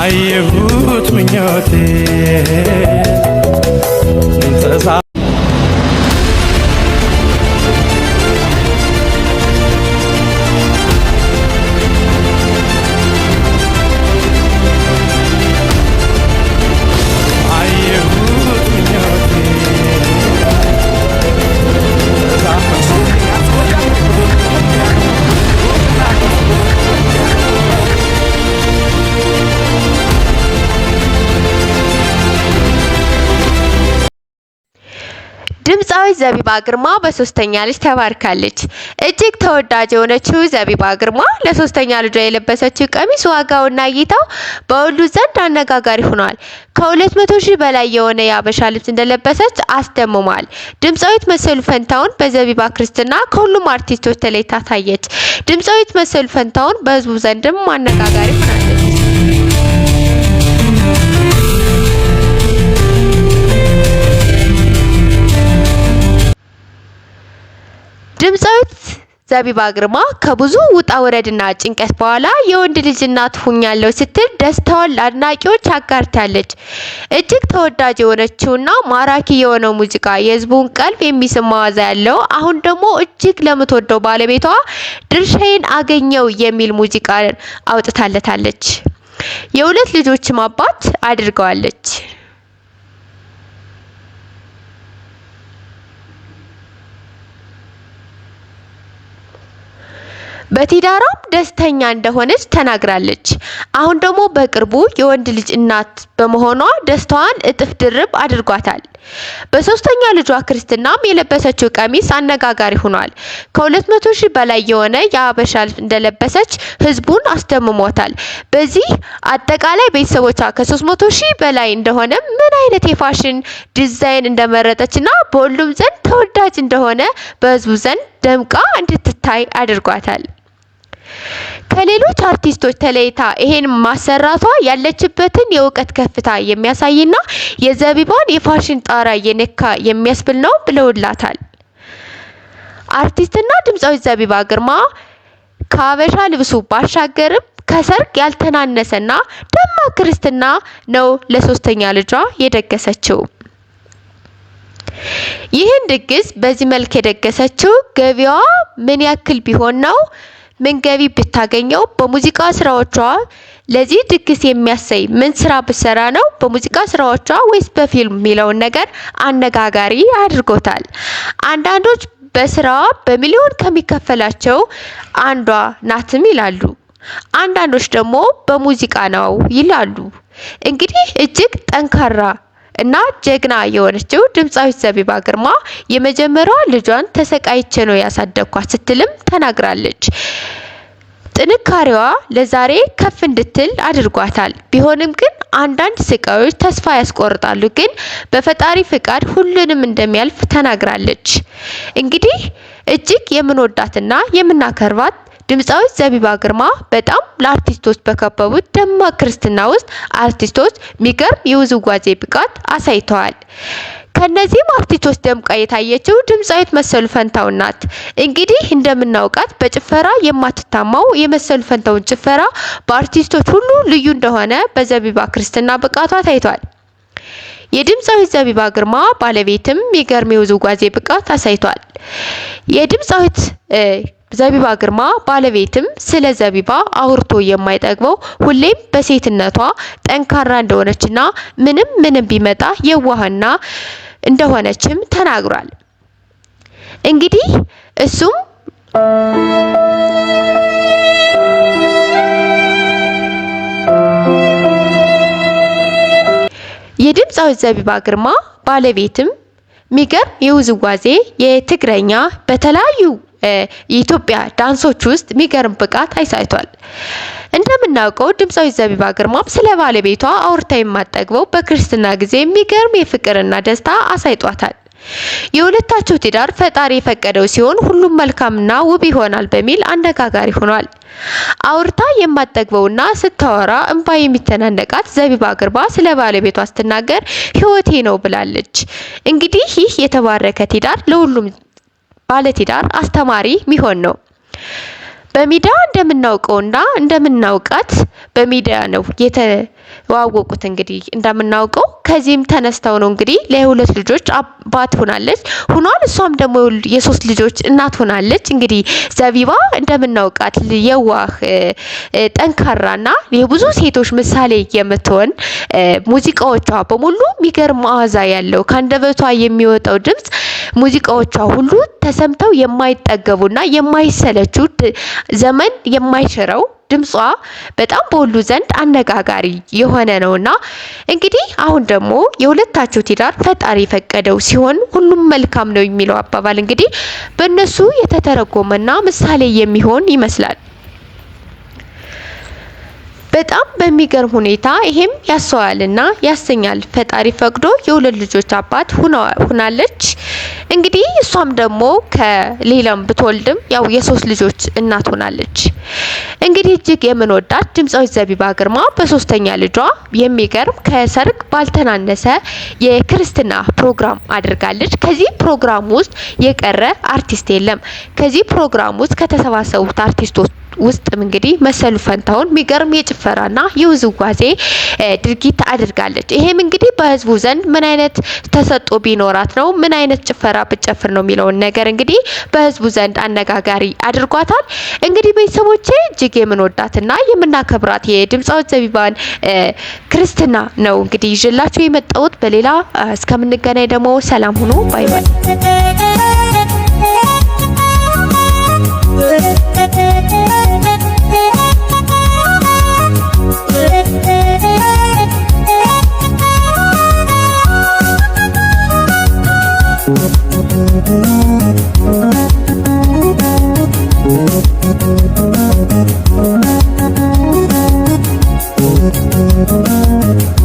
አየሁት ምኞቴ ድምፃዊት ዘቢባ ግርማ በሶስተኛ ልጅ ተባርካለች። እጅግ ተወዳጅ የሆነችው ዘቢባ ግርማ ለሶስተኛ ልጇ የለበሰችው ቀሚስ ዋጋውና እይታው በሁሉ ዘንድ አነጋጋሪ ሆኗል። ከ200,000 በላይ የሆነ የአበሻ ልብስ እንደለበሰች አስደምሟል። ድምፃዊት መሰሉ ፈንታውን በዘቢባ ክርስትና ከሁሉም አርቲስቶች ተለይታ ታየች። ድምፃዊት መሰሉ ፈንታውን በህዝቡ ዘንድም አነጋጋሪ ሆናለች። ድምፃዊት ዘቢባ ግርማ ከብዙ ውጣ ውረድና ጭንቀት በኋላ የወንድ ልጅ እናት ሆኛለሁ ስትል ደስታዋን ለአድናቂዎች አጋርታለች። እጅግ ተወዳጅ የሆነችውና ማራኪ የሆነው ሙዚቃ የህዝቡን ቀልብ የሚስብ መዓዛ ያለው አሁን ደግሞ እጅግ ለምትወደው ባለቤቷ ድርሻዬን አገኘው የሚል ሙዚቃ አውጥታለታለች። የሁለት ልጆችም አባት አድርገዋለች። በትዳሯም ደስተኛ እንደሆነች ተናግራለች። አሁን ደግሞ በቅርቡ የወንድ ልጅ እናት በመሆኗ ደስታዋን እጥፍ ድርብ አድርጓታል። በሶስተኛ ልጇ ክርስትናም የለበሰችው ቀሚስ አነጋጋሪ ሆኗል። ከ200,000 በላይ የሆነ የአበሻ ልብስ እንደለበሰች ህዝቡን አስደምሞታል። በዚህ አጠቃላይ ቤተሰቦቿ ከ300,000 በላይ እንደሆነ ምን አይነት የፋሽን ዲዛይን እንደመረጠችና በሁሉም ዘንድ ተወዳጅ እንደሆነ በህዝቡ ዘንድ ደምቃ እንድትታይ አድርጓታል። ከሌሎች አርቲስቶች ተለይታ ይሄን ማሰራቷ ያለችበትን የእውቀት ከፍታ የሚያሳይና የዘቢባን የፋሽን ጣራ የነካ የሚያስብል ነው ብለውላታል። አርቲስትና ድምፃዊት ዘቢባ ግርማ ከአበሻ ልብሱ ባሻገርም ከሰርግ ያልተናነሰና ደማቅ ክርስትና ነው ለሶስተኛ ልጇ የደገሰችው። ይህን ድግስ በዚህ መልክ የደገሰችው ገቢዋ ምን ያክል ቢሆን ነው? ምን ገቢ ብታገኘው? በሙዚቃ ስራዎቿ ለዚህ ድግስ የሚያሳይ ምን ስራ ብትሰራ ነው? በሙዚቃ ስራዎቿ ወይስ በፊልም የሚለውን ነገር አነጋጋሪ አድርጎታል። አንዳንዶች በስራዋ በሚሊዮን ከሚከፈላቸው አንዷ ናትም ይላሉ። አንዳንዶች ደግሞ በሙዚቃ ነው ይላሉ። እንግዲህ እጅግ ጠንካራ እና ጀግና የሆነችው ድምፃዊት ዘቢባ ግርማ የመጀመሪያዋ ልጇን ተሰቃይቼ ነው ያሳደግኳት ስትልም ተናግራለች። ጥንካሬዋ ለዛሬ ከፍ እንድትል አድርጓታል። ቢሆንም ግን አንዳንድ ስቃዮች ተስፋ ያስቆርጣሉ፣ ግን በፈጣሪ ፍቃድ ሁሉንም እንደሚያልፍ ተናግራለች። እንግዲህ እጅግ የምንወዳትና የምናከብራት ድምፃዊት ዘቢባ ግርማ በጣም ለአርቲስቶች በከበቡት ደማቅ ክርስትና ውስጥ አርቲስቶች ሚገርም የውዝዋዜ ብቃት አሳይተዋል። ከነዚህም አርቲስቶች ደምቃ የታየችው ድምፃዊት መሰሉ ፈንታውን ናት። እንግዲህ እንደምናውቃት በጭፈራ የማትታማው የመሰሉ ፈንታውን ጭፈራ በአርቲስቶች ሁሉ ልዩ እንደሆነ በዘቢባ ክርስትና ብቃቷ ታይቷል። የድምፃዊት ዘቢባ ግርማ ባለቤትም ሚገርም የውዝዋዜ ብቃት አሳይቷል። የድምፃዊት ዘቢባ ግርማ ባለቤትም ስለ ዘቢባ አውርቶ የማይጠግበው ሁሌም በሴትነቷ ጠንካራ እንደሆነችና ምንም ቢመጣ የዋህና እንደሆነችም ተናግሯል። እንግዲህ እሱም የድምፃዊት ዘቢባ ግርማ ባለቤትም ሚገርም የውዝዋዜ የትግረኛ በተለያዩ የኢትዮጵያ ዳንሶች ውስጥ ሚገርም ብቃት አሳይቷል። እንደምናውቀው ድምፃዊት ዘቢባ ግርማም ስለ ባለቤቷ አውርታ የማትጠግበው በክርስትና ጊዜ ሚገርም የፍቅርና ደስታ አሳይቷታል። የሁለታቸው ትዳር ፈጣሪ የፈቀደው ሲሆን ሁሉም መልካምና ውብ ይሆናል በሚል አነጋጋሪ ሆኗል። አውርታ የማትጠግበውና ስታወራ እንባ የሚተናነቃት ዘቢባ ግርማ ስለ ባለቤቷ ስትናገር ህይወቴ ነው ብላለች። እንግዲህ ይህ የተባረከ ትዳር ለሁሉም ባለትዳር አስተማሪ ሚሆን ነው። በሚዲያ እንደምናውቀውና እንደምናውቃት በሚዲያ ነው የተዋወቁት እንግዲህ እንደምናውቀው ከዚህም ተነስተው ነው እንግዲህ ለሁለት ልጆች አባት ሆናለች ሆኗል እሷም ደግሞ የሶስት ልጆች እናት ሆናለች እንግዲህ ዘቢባ እንደምናውቃት የዋህ ጠንካራና የብዙ ሴቶች ምሳሌ የምትሆን ሙዚቃዎቿ በሙሉ የሚገርም መዓዛ ያለው ካንደበቷ የሚወጣው ድምጽ ሙዚቃዎቿ ሁሉ ተሰምተው የማይጠገቡና የማይሰለቹ ዘመን የማይሽረው ድምጿ በጣም በሁሉ ዘንድ አነጋጋሪ የሆነ ነውና እንግዲህ አሁን ደግሞ የሁለታቸው ትዳር ፈጣሪ ፈቀደው ሲሆን ሁሉም መልካም ነው የሚለው አባባል እንግዲህ በእነሱ የተተረጎመና ምሳሌ የሚሆን ይመስላል። በጣም በሚገርም ሁኔታ ይሄም ያስተዋልና ያሰኛል። ፈጣሪ ፈቅዶ የሁለት ልጆች አባት ሆናለች። እንግዲህ እሷም ደግሞ ከሌላም ብትወልድም ያው የሶስት ልጆች እናት ሆናለች። እንግዲህ እጅግ የምንወዳት ድምጻዊት ዘቢባ ግርማ በሶስተኛ ልጇ የሚገርም ከሰርግ ባልተናነሰ የክርስትና ፕሮግራም አድርጋለች። ከዚህ ፕሮግራም ውስጥ የቀረ አርቲስት የለም። ከዚህ ፕሮግራም ውስጥ ከተሰባሰቡት አርቲስቶች ውስጥም እንግዲህ መሰሉ ፈንታውን የሚገርም የጭፈራና የውዝዋዜ ድርጊት አድርጋለች። ይሄም እንግዲህ በህዝቡ ዘንድ ምን አይነት ተሰጥቶ ቢኖራት ነው ምን አይነት ጭፈራ ብጨፍር ነው የሚለውን ነገር እንግዲህ በህዝቡ ዘንድ አነጋጋሪ አድርጓታል። እንግዲህ ቤተሰቦቼ እጅግ የምንወዳትና የምናከብራት የድምጻዊት ዘቢባን ክርስትና ነው እንግዲህ ይዤላችሁ የመጣሁት። በሌላ እስከምንገናኝ ደግሞ ሰላም ሁኑ። ባይ ባይ። Thank you.